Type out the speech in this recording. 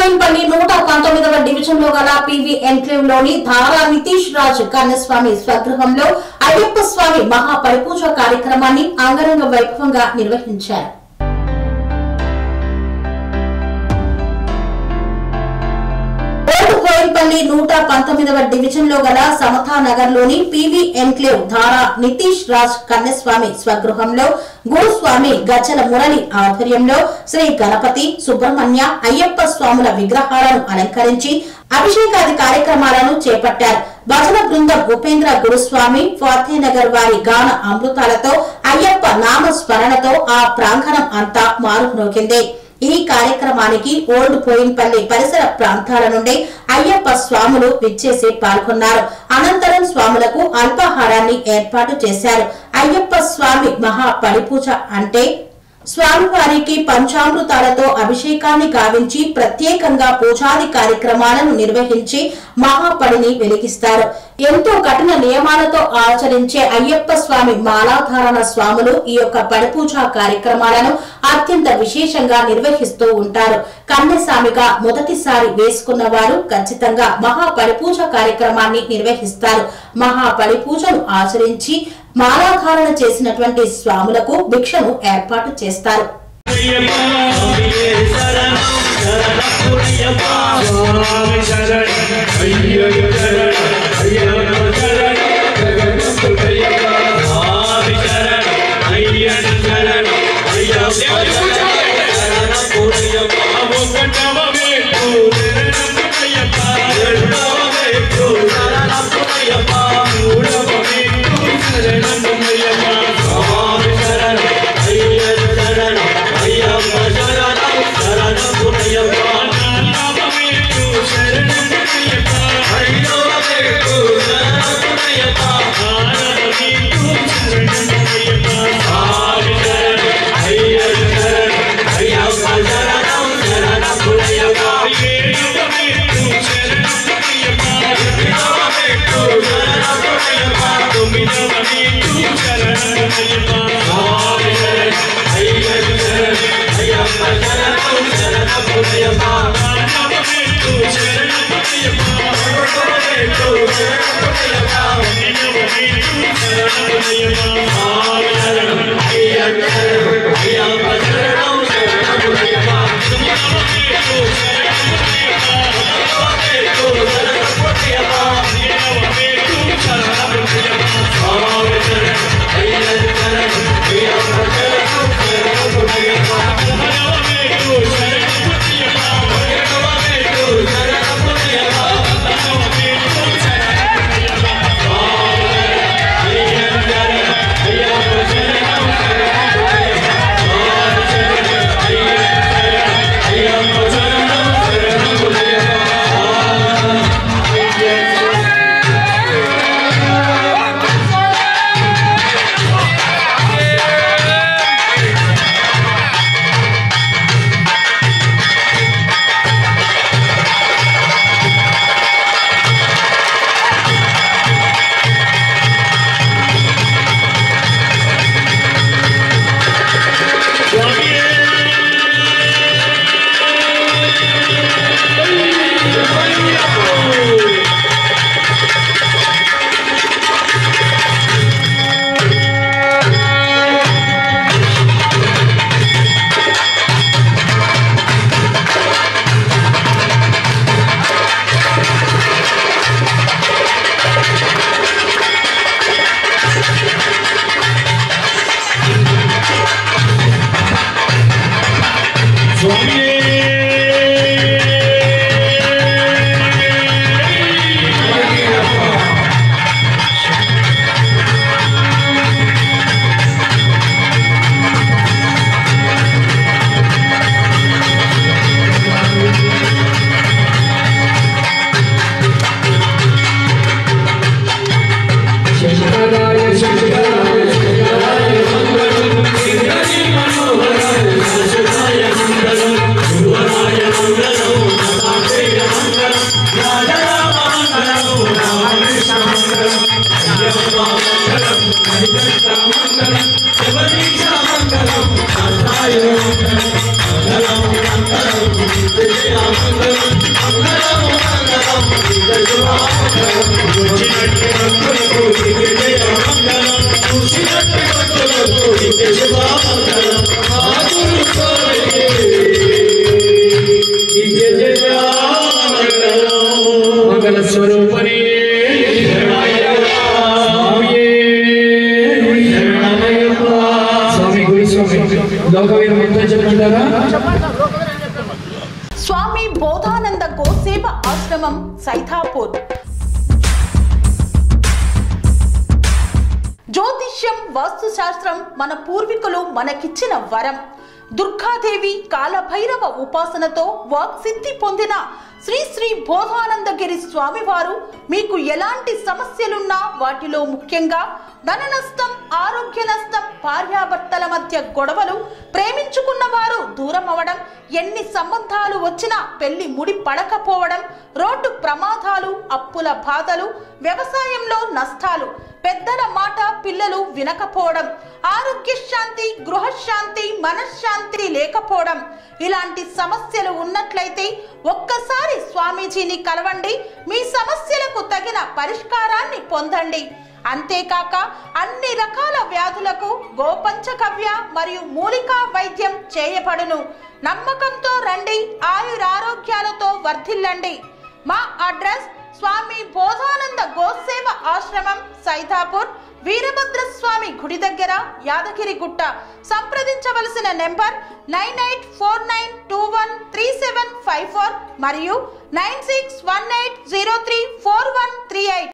ఓల్డ్పోయినపల్లి 119వ డివిజన్లో గల పీవీ ఎన్క్లేవ్లోని ధారా నితీష్ రాజ్ కన్యస్వామి స్వగృహంలో అయ్యప్ప స్వామి మహాపరిపూజ కార్యక్రమాన్ని అంగరంగ వైభవంగా నిర్వహించారు. ఓల్డ్పోయినపల్లి 119వ డివిజన్లో గల సమతానగర్లోని పీవీ ఎన్క్లేవ్ ధారా నితీష్ రాజ్ కన్యస్వామి స్వగృహంలో గురుస్వామి గజ్జల మురళి ఆధ్వర్యంలో శ్రీ గణపతి సుబ్రహ్మణ్య అయ్యప్ప స్వాముల విగ్రహాలను అలంకరించి అభిషేకాది కార్యక్రమాలను చేపట్టారు. భజన బృందం ఉపేంద్ర గురుస్వామి ఫాతేనగర్ వారి గాన అమృతాలతో అయ్యప్ప నామ స్మరణతో ఆ ప్రాంగణం అంతా మారుమ్రోగింది. ఈ కార్యక్రమానికి ఓల్డ్పోయినపల్లి పరిసర ప్రాంతాల నుండి అయ్యప్ప స్వాములు విచ్చేసి పాల్గొన్నారు. అనంతరం స్వాములకు అల్పాహారాన్ని ఏర్పాటు చేశారు. అయ్యప్ప స్వామి మహాపరిపూజ అంటే స్వామివారికి పంచామృతాలతో అభిషేకాన్ని గావించి ప్రత్యేకంగా పూజాది కార్యక్రమాలను నిర్వహించి మహాపడిని వెలిగిస్తారు. ఎంతో కఠిన నియమాలతో ఆచరించే అయ్యప్ప స్వామి మాలాధారణ స్వాములు ఈ యొక్క పడిపూజా కార్యక్రమాలను అత్యంత విశేషంగా నిర్వహిస్తూ ఉంటారు. కన్యస్వామిగా మొదటిసారి వేసుకున్న వారు ఖచ్చితంగా మహాపడిపూజ కార్యక్రమాన్ని నిర్వహిస్తారు. మహాపడిపూజను ఆచరించి మాలాధారణ చేసినటువంటి స్వాములకు భిక్షను ఏర్పాటు చేస్తారు. Mangalam మంగళ స్వరూపనే స్వామి గురి స్వామి లోకవీర మంత్రం చెప్పమంటారా? స్వామి బోధానంద గోసేవ ఆశ్రమం సైథాపూర్. జ్యోతిష్యం వాస్తు శాస్త్రం మన పూర్వీకులు మనకిచ్చిన వరం. దుర్గాదేవి కాలభైరవ ఉపాసనతో వాక్సిద్ధి పొందిన శ్రీ శ్రీ బోధానందగిరి స్వామివారు మీకు ఎలాంటి సమస్యలున్నా, వాటిలో ముఖ్యంగా ధన నష్టం, ఆరోగ్య నష్టం, భార్యాభర్తల మధ్య గొడవలు, ప్రేమించుకున్న వారు దూరం అవడం, ఎన్ని సంబంధాలు వచ్చినా పెళ్లి ముడి పడకపోవడం, రోడ్డు ప్రమాదాలు, అప్పుల బాధలు, వ్యవసాయంలో నష్టాలు, పెద్దల మాట పిల్లలు వినకపోవడం, ఆరోగ్య శాంతి, గృహశాంతి, మనశ్శాంతి లేకపోవడం, ఇలాంటి సమస్యలు ఉన్నట్లయితే ఒక్కసారి స్వామీజీని కలవండి. మీ సమస్యలకు తగిన పరిష్కారాన్ని పొందండి. అంతేకాక అన్ని రకాల వ్యాధులకు గోపంచగవ్య మరియు మూలికా వైద్యం చేయబడును. నమ్మకంతో రండి, ఆయురారోగ్యాలతో వర్ధిల్లండి. మా అడ్రస్ స్వామి బోధానంద గోసేవ ఆశ్రమం సైథాపూర్, వీరభద్రస్వామి గుడి దగ్గర, యాదగిరిగుట్ట. సంప్రదించవలసిన నెంబర్ 9849213754 మరియు 9618034138.